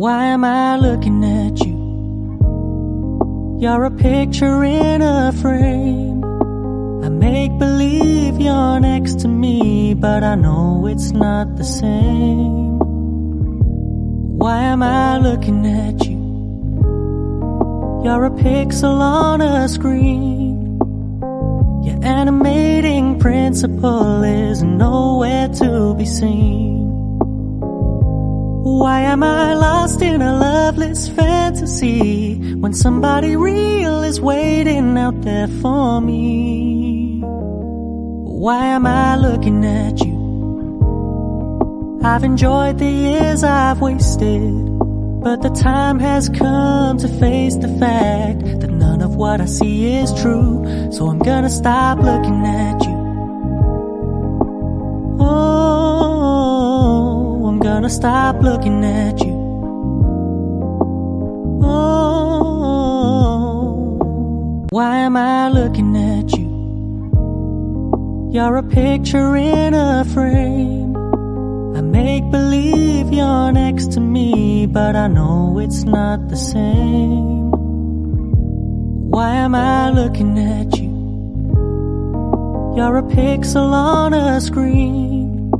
Why am I looking at you? You're a picture in a frame. I make believe you're next to me, but I know it's not the same. Why am I looking at you? You're a pixel on a screen. Your animating principle is nowhere to be seen. Why am I lost in a loveless fantasy when somebody real is waiting out there for me? Why am I looking at you? I've enjoyed the years I've wasted, but the time has come to face the fact that none of what I see is true. So I'm gonna stop looking at you. Oh, I'm gonna stop looking at you. Oh, why am I looking at you? You're a picture in a frame. I make believe you're next to me, but I know it's not the same. Why am I looking at you? You're a pixel on a screen.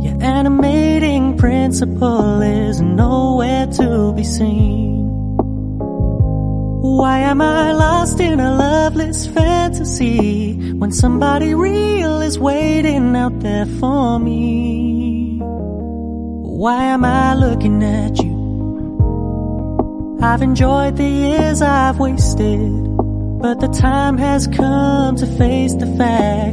Your animating principle is nowhere to be seen. Why am I lost in a loveless fantasy when somebody real is waiting out there for me? Why am I looking at you? I've enjoyed the years I've wasted, but the time has come to face the fact